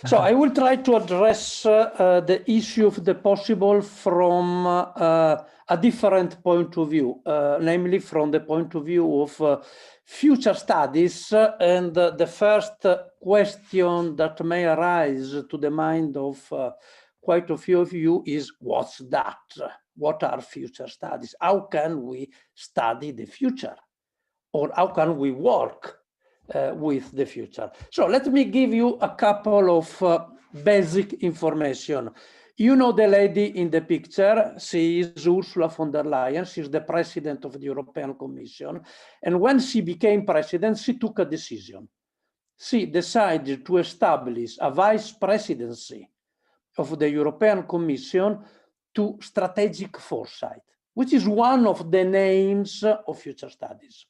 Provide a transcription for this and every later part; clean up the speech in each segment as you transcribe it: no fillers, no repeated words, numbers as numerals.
So I will try to address the issue of the possible from a different point of view, namely from the point of view of future studies. And the first question that may arise to the mind of quite a few of you is, what's that? What are future studies? How can we study the future? Or how can we work with the future? So let me give you a couple of basic information. You know the lady in the picture, she is Ursula von der Leyen, she's the president of the European Commission. And when she became president, she took a decision. She decided to establish a vice presidency of the European Commission to strategic foresight, which is one of the names of future studies.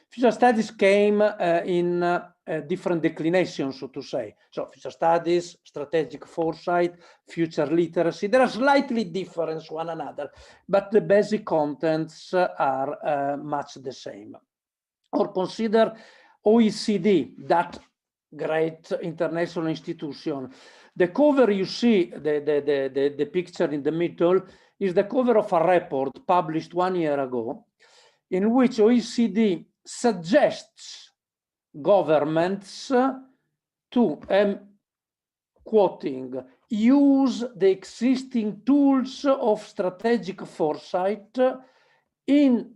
Future studies came in different declinations, so to say. So future studies, strategic foresight, future literacy, they are slightly different one another, but the basic contents are much the same. Or consider OECD, that great international institution. The cover you see, the picture in the middle, is the cover of a report published 1 year ago, in which OECD suggests governments to, quoting, use the existing tools of strategic foresight in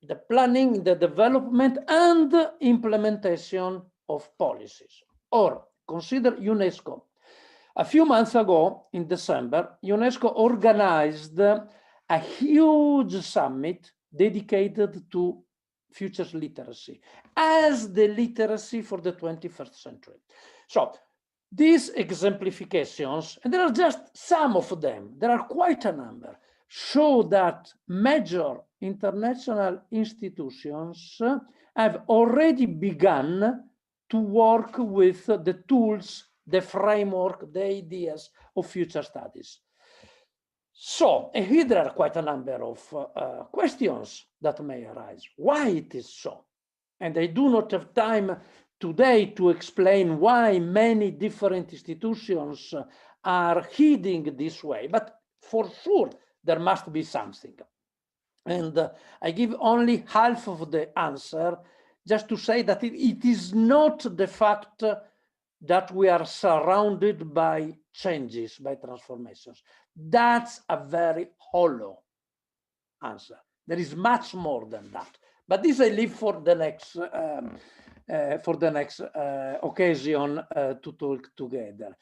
the planning, the development, and implementation of policies. Or consider UNESCO. A few months ago, in December, UNESCO organized a huge summit dedicated to futures literacy as the literacy for the 21st century. So these exemplifications, and there are just some of them, there are quite a number, show that major international institutions have already begun to work with the tools, the framework, the ideas of future studies. So here there are quite a number of questions that may arise. Why it is so? And I do not have time today to explain why many different institutions are heading this way, but for sure there must be something. And I give only half of the answer, just to say that it is not the fact that we are surrounded by changes, by transformations. That's a very hollow answer. There is much more than that. But this I leave for the next occasion to talk together.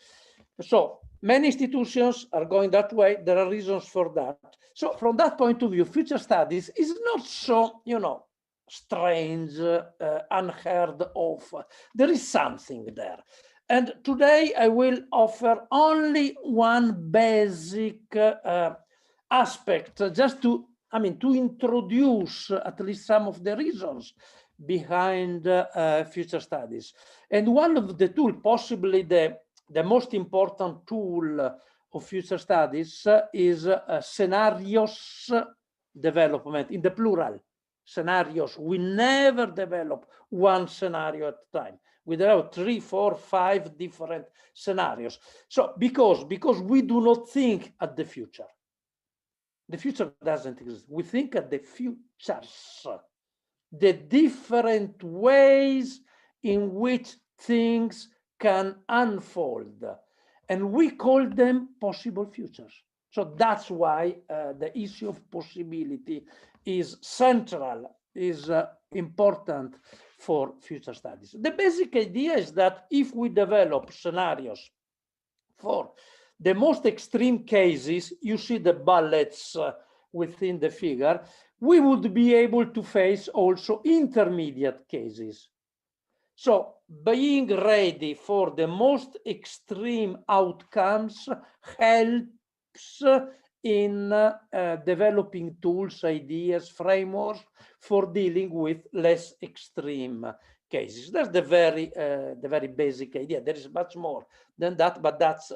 So many institutions are going that way. There are reasons for that. So from that point of view, future studies is not so, strange, unheard of. There is something there. And today I will offer only one basic aspect, just to introduce at least some of the reasons behind future studies. And one of the tools, possibly the most important tool of future studies, is scenarios development, in the plural, scenarios. We never develop one scenario at a time. We develop 3, 4, 5 different scenarios. So because we do not think at the future. The future doesn't exist. We think at the futures, the different ways in which things can unfold, and we call them possible futures. So that's why the issue of possibility is central, is important for future studies. The basic idea is that if we develop scenarios for the most extreme cases, you see the bullets within the figure, we would be able to face also intermediate cases. So being ready for the most extreme outcomes helps in developing tools, ideas, frameworks for dealing with less extreme cases. That's the very basic idea. There is much more than that, but that's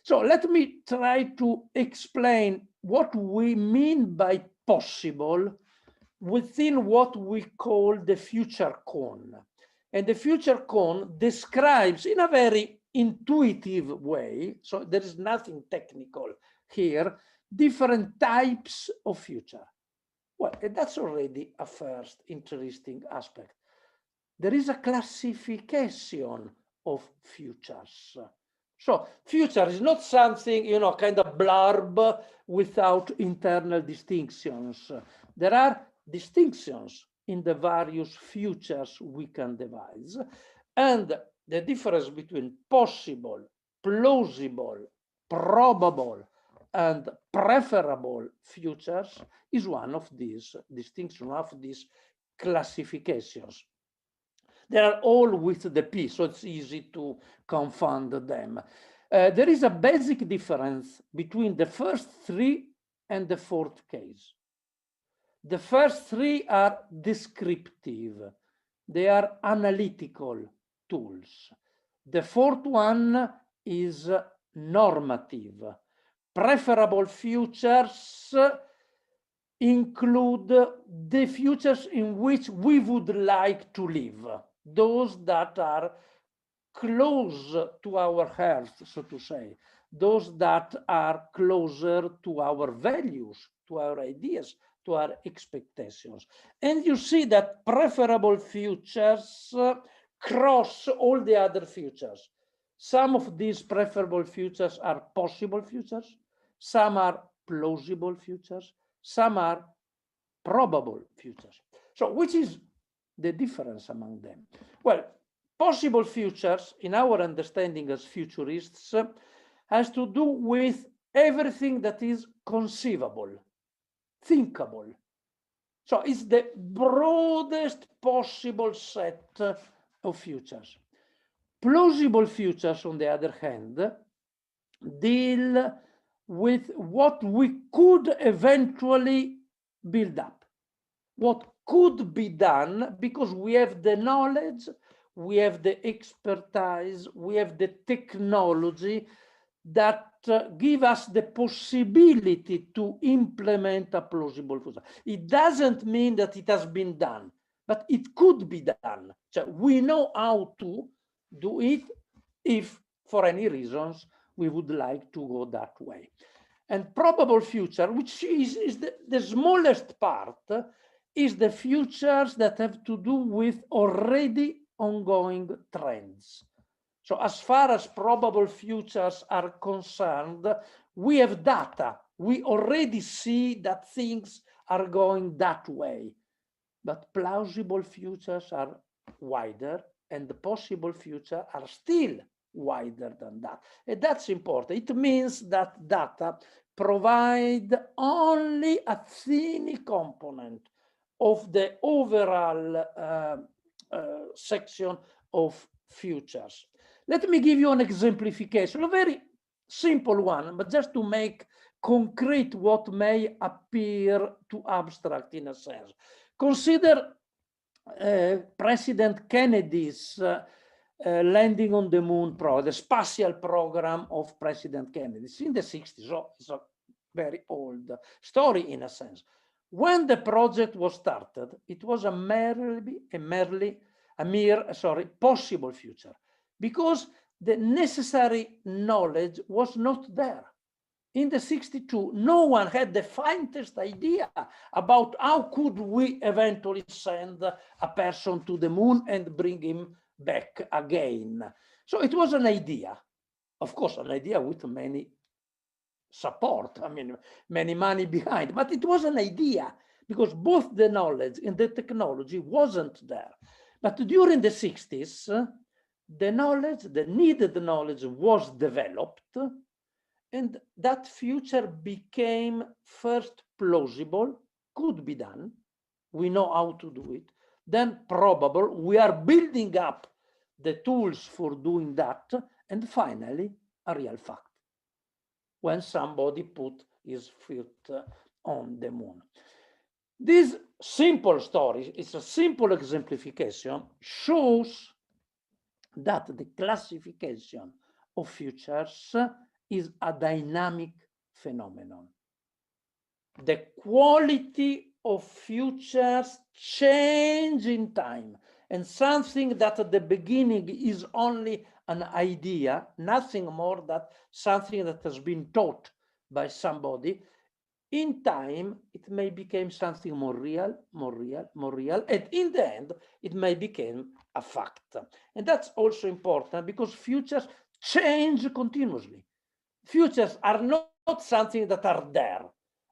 so let me try to explain what we mean by possible within what we call the future cone. And the future cone describes in a very intuitive way, so there is nothing technical here, different types of future. Well, that's already a first interesting aspect. There is a classification of futures. So future is not something, you know, kind of blurb without internal distinctions. There are distinctions in the various futures we can devise. And the difference between possible, plausible, probable, and preferable futures is one of these distinctions, one of these classifications. They are all with the P, so it's easy to confound them. There is a basic difference between the first three and the fourth case. The first three are descriptive. They are analytical tools. The fourth one is normative. Preferable futures include the futures in which we would like to live, those that are close to our heart, so to say, those that are closer to our values, to our ideas, to our expectations. And you see that preferable futures cross all the other futures. Some of these preferable futures are possible futures, some are plausible futures, some are probable futures. So which is the difference among them? Well, possible futures, in our understanding as futurists, has to do with everything that is conceivable, thinkable. So it's the broadest possible set of futures. Plausible futures, on the other hand, deal with what we could eventually build up, what could be done, because we have the knowledge, we have the expertise, we have the technology that give us the possibility to implement a plausible future. It doesn't mean that it has been done, but it could be done. So we know how to do it if, for any reasons, we would like to go that way. And probable future, which is the smallest part, is the futures that have to do with already ongoing trends. So as far as probable futures are concerned, we have data. We already see that things are going that way. But plausible futures are wider, and the possible futures are still wider than that. And that's important. It means that data provide only a tiny component of the overall section of futures. Let me give you an exemplification, a very simple one, but just to make concrete what may appear too abstract in a sense. Consider President Kennedy's landing on the moon the spatial program of President Kennedy. It's in the 60s, so it's a very old story in a sense. When the project was started, it was a mere possible future, because the necessary knowledge was not there. In the 62, no one had the faintest idea about how could we eventually send a person to the moon and bring him back again. So it was an idea, of course, an idea with many support, I mean, many money behind, but it was an idea because both the knowledge and the technology wasn't there. But during the 60s, the knowledge, the needed knowledge was developed, and that future became first plausible, could be done, we know how to do it, then probable, we are building up the tools for doing that, and finally, a real fact, when somebody put his foot on the moon. This simple story, it's a simple exemplification, shows that the classification of futures is a dynamic phenomenon. The quality of futures change in time, and something that at the beginning is only an idea, nothing more than something that has been taught by somebody, in time, it may become something more real, and in the end, it may become a fact. And that's also important because futures change continuously. Futures are not something that are there,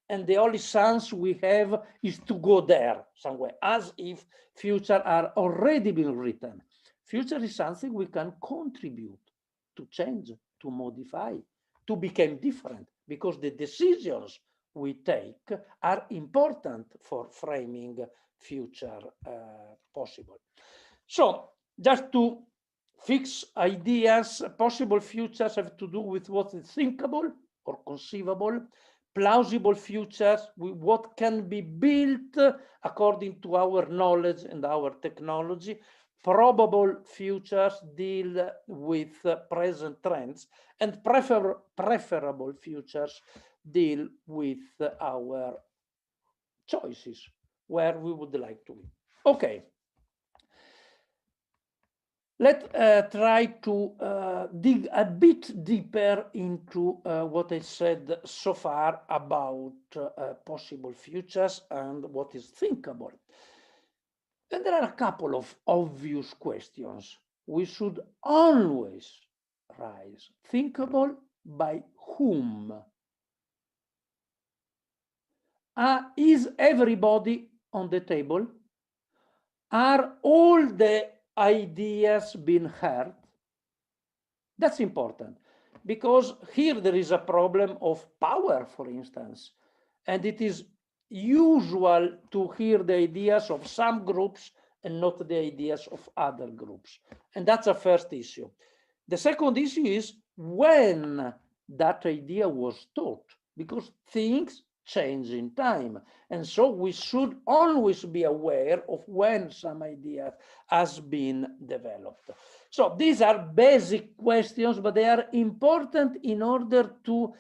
and the only chance we have is to go there somewhere, as if futures are already been written. Future is something we can contribute to change, to modify, to become different, because the decisions we take are important for framing future possible. So just to fix ideas, possible futures have to do with what is thinkable or conceivable, plausible futures with what can be built according to our knowledge and our technology. Probable futures deal with present trends, and preferable futures deal with our choices, where we would like to be. Okay. Let's try to dig a bit deeper into what I said so far about possible futures and what is thinkable. And there are a couple of obvious questions we should always raise. Thinkable by whom? Is everybody on the table? Are all the ideas being heard? That's important, because here there is a problem of power, for instance, and it is usual to hear the ideas of some groups and not the ideas of other groups. And that's a first issue. The second issue is when that idea was taught, because things change in time. And so we should always be aware of when some idea has been developed. So these are basic questions, but they are important in order to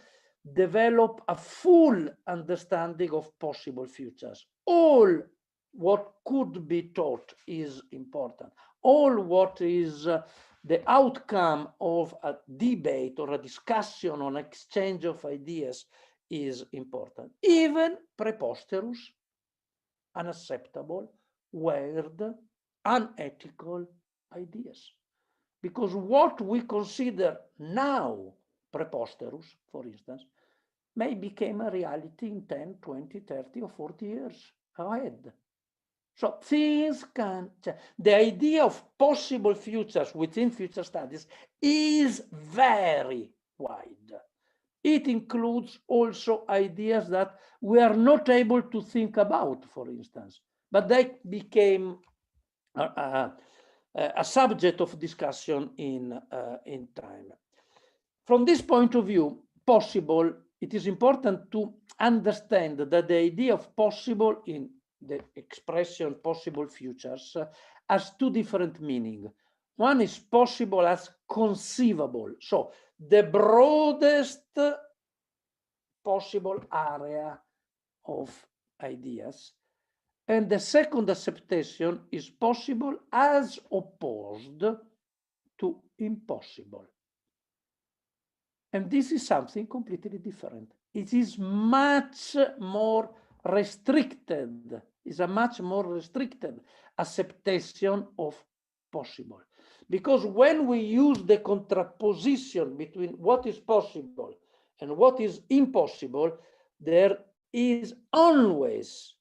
develop a full understanding of possible futures. All what could be taught is important. All what is the outcome of a debate or a discussion on exchange of ideas is important. Even preposterous, unacceptable, weird, unethical ideas. Because what we consider now preposterous, for instance, may become a reality in 10, 20, 30, or 40 years ahead. So things can change. The idea of possible futures within future studies is very wide. It includes also ideas that we are not able to think about, for instance, but they became a subject of discussion in time. From this point of view, possible, it is important to understand that the idea of possible in the expression possible futures has two different meanings. One is possible as conceivable, so the broadest possible area of ideas. And the second acceptation is possible as opposed to impossible. And this is something completely different. It is much more restricted, is a much more restricted acceptation of possible. Because when we use the contraposition between what is possible and what is impossible, there is always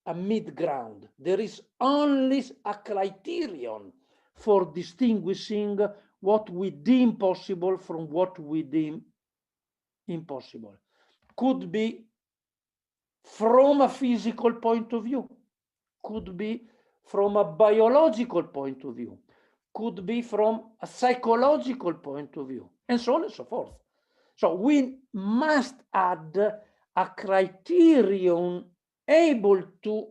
a mid-ground. There is only a criterion for distinguishing what we deem possible from what we deem impossible. Could be from a physical point of view, could be from a biological point of view, could be from a psychological point of view, and so on and so forth. So we must add a criterion able to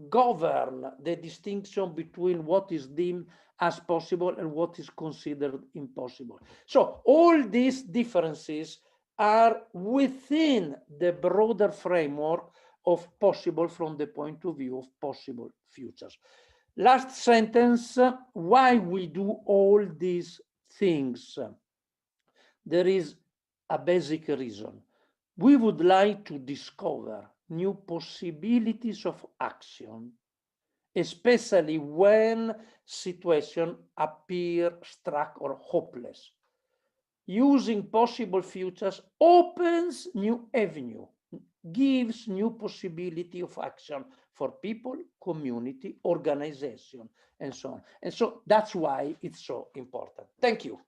govern the distinction between what is deemed as possible and what is considered impossible. So all these differences are within the broader framework of possible from the point of view of possible futures. Last sentence, why we do all these things? There is a basic reason. We would like to discover new possibilities of action, especially when situations appear stuck or hopeless. Using possible futures opens new avenue, gives new possibility of action for people, community, organization, and so on. And so that's why it's so important. Thank you.